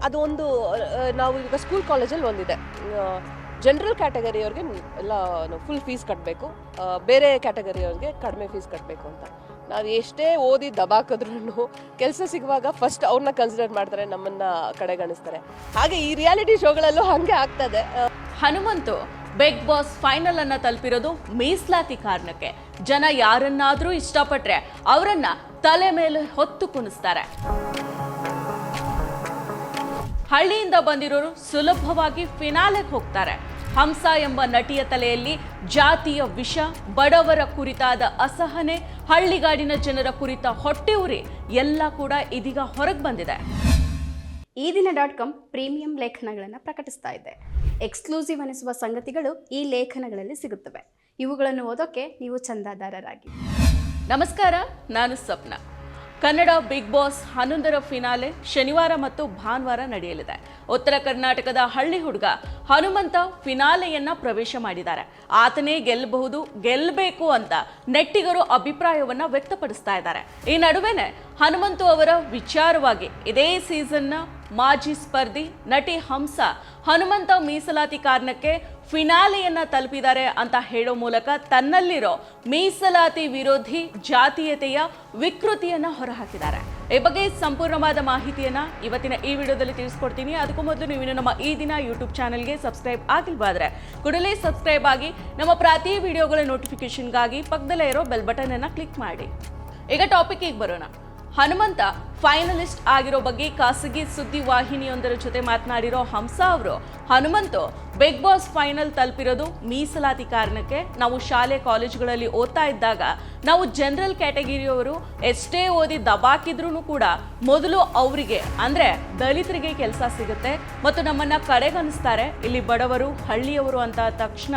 ಅದು ಒಂದು ನಾವು ಈಗ ಸ್ಕೂಲ್ ಕಾಲೇಜಲ್ಲಿ ಒಂದಿದೆ, ಜನರಲ್ ಕ್ಯಾಟಗರಿಯವ್ರಿಗೆ ಎಲ್ಲ ಫುಲ್ ಫೀಸ್ ಕಟ್ಟಬೇಕು, ಬೇರೆ ಕ್ಯಾಟಗರಿಯವ್ರಿಗೆ ಕಡಿಮೆ ಫೀಸ್ ಕಟ್ಟಬೇಕು ಅಂತ. ನಾವು ಎಷ್ಟೇ ಓದಿ ದಬಾಕಿದ್ರೂ ಕೆಲಸ ಸಿಗುವಾಗ ಫಸ್ಟ್ ಅವ್ರನ್ನ ಕನ್ಸಿಡರ್ ಮಾಡ್ತಾರೆ, ನಮ್ಮನ್ನ ಕಡೆಗಣಿಸ್ತಾರೆ. ಹಾಗೆ ಈ ರಿಯಾಲಿಟಿ ಶೋಗಳಲ್ಲೂ ಹಾಗೆ ಆಗ್ತದೆ. ಹನುಮಂತು ಬಿಗ್ ಬಾಸ್ ಫೈನಲ್ ಅನ್ನ ತಲುಪಿರೋದು ಮೀಸಲಾತಿ ಕಾರಣಕ್ಕೆ. ಜನ ಯಾರನ್ನಾದ್ರೂ ಇಷ್ಟಪಟ್ರೆ ಅವರನ್ನ ತಲೆ ಮೇಲೆ ಹೊತ್ತು ಕುಣಿಸ್ತಾರೆ. ಹಳ್ಳಿಯಿಂದ ಬಂದಿರೋರು ಸುಲಭವಾಗಿ ಫಿನಾಲೆಗೆ ಹೋಗ್ತಾರೆ. ಹಂಸ ಎಂಬ ನಟಿಯ ತಲೆಯಲ್ಲಿ ಜಾತಿಯ ವಿಷ, ಬಡವರ ಕುರಿತಾದ ಅಸಹನೆ, ಹಳ್ಳಿಗಾಡಿನ ಜನರ ಕುರಿತ ಹೊಟ್ಟೆ ಉರಿ ಎಲ್ಲ ಕೂಡ ಇದೀಗ ಹೊರಗೆ ಬಂದಿದೆ. ಈ ದಿನ.com ಪ್ರೀಮಿಯಂ ಲೇಖನಗಳನ್ನು ಪ್ರಕಟಿಸ್ತಾ ಇದೆ. ಎಕ್ಸ್ಕ್ಲೂಸಿವ್ ಅನಿಸುವ ಸಂಗತಿಗಳು ಈ ಲೇಖನಗಳಲ್ಲಿ ಸಿಗುತ್ತವೆ. ಇವುಗಳನ್ನು ಓದೋಕೆ ನೀವು ಚಂದಾದಾರರಾಗಿ. ನಮಸ್ಕಾರ, ನಾನು ಸ್ವಪ್ನ. ಕನ್ನಡ ಬಿಗ್ ಬಾಸ್ 11ರ ಫಿನಾಲೆ ಶನಿವಾರ ಮತ್ತು ಭಾನುವಾರ ನಡೆಯಲಿದೆ. ಉತ್ತರ ಕರ್ನಾಟಕದ ಹಳ್ಳಿ ಹುಡುಗ ಹನುಮಂತ ಫಿನಾಲೆಯನ್ನ ಪ್ರವೇಶ ಮಾಡಿದ್ದಾರೆ. ಆತನೇ ಗೆಲ್ಲಬೇಕು ಅಂತ ನೆಟ್ಟಿಗರು ಅಭಿಪ್ರಾಯವನ್ನ ವ್ಯಕ್ತಪಡಿಸ್ತಾ ಇದ್ದಾರೆ. ಈ ನಡುವೆನೆ ಹನುಮಂತು ಅವರ ವಿಚಾರವಾಗಿ ಇದೇ ಸೀಸನ್ನ ಮಾಜಿ ಸ್ಪರ್ಧಿ ನಟಿ ಹಂಸ ಹನುಮಂತ ಮೀಸಲಾತಿ ಕಾರಣಕ್ಕೆ ಫಿನಾಲೆಯನ್ನ ತಲುಪಿದ್ದಾರೆ ಅಂತ ಹೇಳೋ ಮೂಲಕ ತನ್ನಲ್ಲಿರೋ ಮೀಸಲಾತಿ ವಿರೋಧಿ ಜಾತೀಯತೆಯ ವಿಕೃತಿಯನ್ನ ಹೊರಹಾಕಿದ್ದಾರೆ. ಈ ಬಗ್ಗೆ ಸಂಪೂರ್ಣವಾದ ಮಾಹಿತಿಯನ್ನ ಇವತ್ತಿನ ಈ ವಿಡಿಯೋದಲ್ಲಿ ತಿಳಿಸ್ಕೊಡ್ತೀನಿ. ಅದಕ್ಕೂ ಮೊದಲು ನೀವು ನಮ್ಮ ಈ ದಿನ ಯೂಟ್ಯೂಬ್ ಚಾನೆಲ್ಗೆ ಸಬ್ಸ್ಕ್ರೈಬ್ ಆಗಿಲ್ವಾದ್ರೆ ಕೂಡಲೇ ಸಬ್ಸ್ಕ್ರೈಬ್ ಆಗಿ ನಮ್ಮ ಪ್ರತಿ ವಿಡಿಯೋಗಳ ನೋಟಿಫಿಕೇಶನ್ಗಾಗಿ ಪಕ್ಕದಲ್ಲೇ ಇರೋ ಬೆಲ್ ಬಟನ್ ಅನ್ನ ಕ್ಲಿಕ್ ಮಾಡಿ. ಈಗ ಟಾಪಿಕ್ಗೆ ಬರೋಣ. ಹನುಮಂತ ಫೈನಲಿಸ್ಟ್ ಆಗಿರೋ ಬಗ್ಗೆ ಖಾಸಗಿ ಸುದ್ದಿ ವಾಹಿನಿಯೊಂದರ ಜೊತೆ ಮಾತನಾಡಿರೋ ಹಂಸ ಅವರು, ಹನುಮಂತು ಬಿಗ್ ಬಾಸ್ ಫೈನಲ್ ತಲುಪಿರೋದು ಮೀಸಲಾತಿ ಕಾರಣಕ್ಕೆ. ನಾವು ಶಾಲೆ ಕಾಲೇಜುಗಳಲ್ಲಿ ಓದ್ತಾ ಇದ್ದಾಗ ನಾವು ಜನರಲ್ ಕ್ಯಾಟಗರಿಯವರು ಎಷ್ಟೇ ಓದಿ ದಬಾಕಿದ್ರೂ ಕೂಡ ಮೊದಲು ಅವರಿಗೆ ಅಂದ್ರೆ ದಲಿತರಿಗೆ ಕೆಲಸ ಸಿಗುತ್ತೆ ಮತ್ತು ನಮ್ಮನ್ನ ಕಡೆಗಣಿಸ್ತಾರೆ. ಇಲ್ಲಿ ಬಡವರು, ಹಳ್ಳಿಯವರು ಅಂತ ತಕ್ಷಣ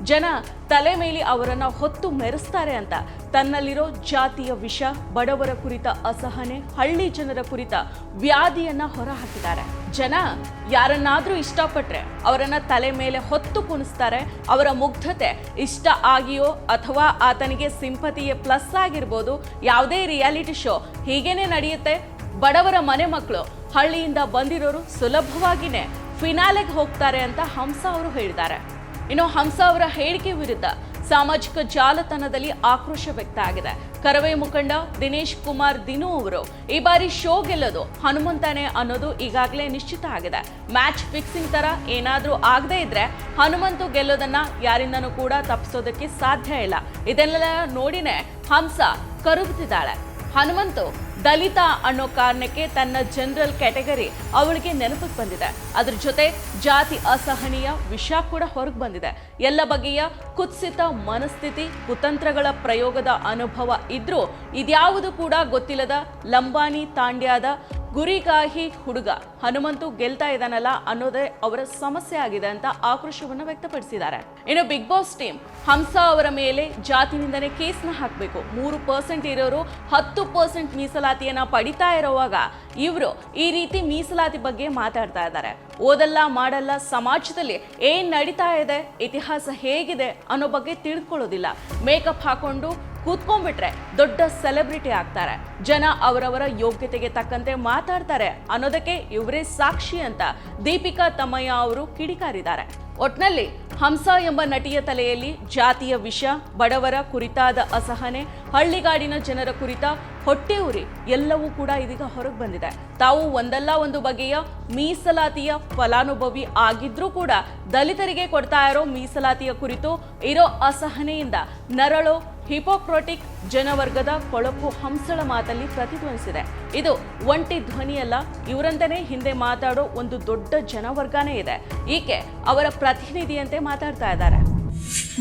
ಜನ ತಲೆ ಮೇಲೆ ಅವರನ್ನ ಹೊತ್ತು ಮೆರೆಸ್ತಾರೆ ಅಂತ ತನ್ನಲ್ಲಿರೋ ಜಾತಿಯ ವಿಷ, ಬಡವರ ಕುರಿತ ಅಸಹನೆ, ಹಳ್ಳಿ ಜನರ ಕುರಿತ ವ್ಯಾಧಿಯನ್ನ ಹೊರಹಾಕಿದ್ದಾರೆ. ಜನ ಯಾರನ್ನಾದ್ರೂ ಇಷ್ಟಪಟ್ರೆ ಅವರನ್ನ ತಲೆ ಮೇಲೆ ಹೊತ್ತು ಕುಣಿಸ್ತಾರೆ. ಅವರ ಮುಗ್ಧತೆ ಇಷ್ಟ ಆಗಿಯೋ ಅಥವಾ ಆತನಿಗೆ ಸಿಂಪತಿಯೇ ಪ್ಲಸ್ ಆಗಿರ್ಬೋದು. ಯಾವುದೇ ರಿಯಾಲಿಟಿ ಶೋ ಹೀಗೇನೆ ನಡೆಯುತ್ತೆ. ಬಡವರ ಮನೆ ಮಕ್ಕಳು, ಹಳ್ಳಿಯಿಂದ ಬಂದಿರೋರು ಸುಲಭವಾಗಿನೇ ಫಿನಾಲೆಗೆ ಹೋಗ್ತಾರೆ ಅಂತ ಹಂಸ ಅವರು ಹೇಳಿದ್ದಾರೆ. ಇನ್ನು ಹಂಸ ಅವರ ಹೇಳಿಕೆ ವಿರುದ್ಧ ಸಾಮಾಜಿಕ ಜಾಲತಾಣದಲ್ಲಿ ಆಕ್ರೋಶ ವ್ಯಕ್ತ ಆಗಿದೆ. ಕರವೇ ಮುಖಂಡ ದಿನೇಶ್ ಕುಮಾರ್ ದಿನು ಅವರು ಈ ಬಾರಿ ಶೋ ಗೆಲ್ಲೋದು ಹನುಮಂತನೇ ಅನ್ನೋದು ಈಗಾಗಲೇ ನಿಶ್ಚಿತ ಆಗಿದೆ. ಮ್ಯಾಚ್ ಫಿಕ್ಸಿಂಗ್ ತರ ಏನಾದ್ರೂ ಆಗದೆ ಇದ್ರೆ ಹನುಮಂತು ಗೆಲ್ಲೋದನ್ನ ಯಾರಿಂದನೂ ಕೂಡ ತಪ್ಪಿಸೋದಕ್ಕೆ ಸಾಧ್ಯ ಇಲ್ಲ. ಇದೆಲ್ಲ ನೋಡಿನೇ ಹಂಸ ಕರುಗುತ್ತಿದ್ದಾಳೆ. ಹನುಮಂತು ದಲಿತ ಅನ್ನೋ ಕಾರಣಕ್ಕೆ ತನ್ನ ಜನರಲ್ ಕ್ಯಾಟಗರಿ ಅವಳಿಗೆ ನೆನಪಿಗೆ ಬಂದಿದೆ. ಅದ್ರ ಜೊತೆ ಜಾತಿ ಅಸಹನೀಯ ವಿಷಯ ಕೂಡ ಹೊರಗೆ ಬಂದಿದೆ. ಎಲ್ಲ ಬಗೆಯ ಕುತ್ಸಿತ ಮನಸ್ಥಿತಿ, ಕುತಂತ್ರಗಳ ಪ್ರಯೋಗದ ಅನುಭವ ಇದ್ರೂ ಇದ್ಯಾವುದು ಕೂಡ ಗೊತ್ತಿಲ್ಲದ ಲಂಬಾಣಿ ತಾಂಡ್ಯದ ಗುರಿಗಾಹಿ ಹುಡುಗ ಹನುಮಂತು ಗೆಲ್ತಾ ಇದ್ದಾನಲ್ಲ ಅನ್ನೋದೇ ಅವರ ಸಮಸ್ಯೆ ಆಗಿದೆ ಅಂತ ಆಕ್ರೋಶವನ್ನು ವ್ಯಕ್ತಪಡಿಸಿದ್ದಾರೆ. ಇನ್ನು ಬಿಗ್ ಬಾಸ್ ಟೀಮ್ ಹಂಸ ಅವರ ಮೇಲೆ ಜಾತಿನಿಂದನೇ ಕೇಸ್ನ ಹಾಕಬೇಕು, 3% ಇರೋರು 10% ಮೀಸಲಾತಿಯನ್ನ ಪಡಿತಾ ಇರುವಾಗ ಇವರು ಈ ರೀತಿ ಮೀಸಲಾತಿ ಬಗ್ಗೆ ಮಾತಾಡ್ತಾ ಇದ್ದಾರೆ. ಓದಲ್ಲ ಮಾಡಲ್ಲ, ಸಮಾಜದಲ್ಲಿ ಏನ್ ನಡೀತಾ ಇದೆ, ಇತಿಹಾಸ ಹೇಗಿದೆ ಅನ್ನೋ ಬಗ್ಗೆ ತಿಳ್ಕೊಳ್ಳೋದಿಲ್ಲ. ಮೇಕಪ್ ಹಾಕೊಂಡು ಕೂತ್ಕೊಂಡ್ಬಿಟ್ರೆ ದೊಡ್ಡ ಸೆಲೆಬ್ರಿಟಿ ಆಗ್ತಾರೆ. ಜನ ಅವರವರ ಯೋಗ್ಯತೆಗೆ ತಕ್ಕಂತೆ ಮಾತಾಡ್ತಾರೆ ಅನ್ನೋದಕ್ಕೆ ಇವರೇ ಸಾಕ್ಷಿ ಅಂತ ದೀಪಿಕಾ ತಮ್ಮಯ್ಯ ಅವರು ಕಿಡಿಕಾರಿದ್ದಾರೆ. ಒಟ್ನಲ್ಲಿ ಹಂಸ ಎಂಬ ನಟಿಯ ತಲೆಯಲ್ಲಿ ಜಾತಿಯ ವಿಷ, ಬಡವರ ಕುರಿತಾದ ಅಸಹನೆ, ಹಳ್ಳಿಗಾಡಿನ ಜನರ ಕುರಿತ ಹೊಟ್ಟೆ ಉರಿ ಎಲ್ಲವೂ ಕೂಡ ಇದೀಗ ಹೊರಗೆ ಬಂದಿದೆ. ತಾವು ಒಂದಲ್ಲ ಒಂದು ಬಗೆಯ ಮೀಸಲಾತಿಯ ಫಲಾನುಭವಿ ಆಗಿದ್ರೂ ಕೂಡ ದಲಿತರಿಗೆ ಕೊಡ್ತಾ ಇರೋ ಮೀಸಲಾತಿಯ ಕುರಿತು ಇರೋ ಅಸಹನೆಯಿಂದ ನರಳೋ ಹಿಪೋಕ್ರಟಿಕ್ ಜನವರ್ಗದ ಕೊಳಕು ಹಂಸಳ ಮಾತಲ್ಲಿ ಪ್ರತಿಧ್ವನಿಸಿದೆ. ಇದು ಒಂಟಿ ಧ್ವನಿಯಲ್ಲ, ಇವರಂತೆಯೇ ಹಿಂದೆ ಮಾತಾಡೋ ಒಂದು ದೊಡ್ಡ ಜನವರ್ಗನೇ ಇದೆ. ಈಕೆ ಅವರ ಪ್ರತಿನಿಧಿಯಂತೆ ಮಾತಾಡ್ತಾ ಇದ್ದಾರೆ.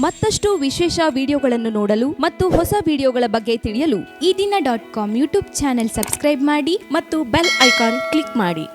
ಮತ್ತಷ್ಟು ವಿಶೇಷ ವಿಡಿಯೋಗಳನ್ನು ನೋಡಲು ಮತ್ತು ಹೊಸ ವಿಡಿಯೋಗಳ ಬಗ್ಗೆ ತಿಳಿಯಲು ಈ ದಿನ.com ಯೂಟ್ಯೂಬ್ ಚಾನೆಲ್ ಸಬ್ಸ್ಕ್ರೈಬ್ ಮಾಡಿ ಮತ್ತು ಬೆಲ್ ಐಕಾನ್ ಕ್ಲಿಕ್ ಮಾಡಿ.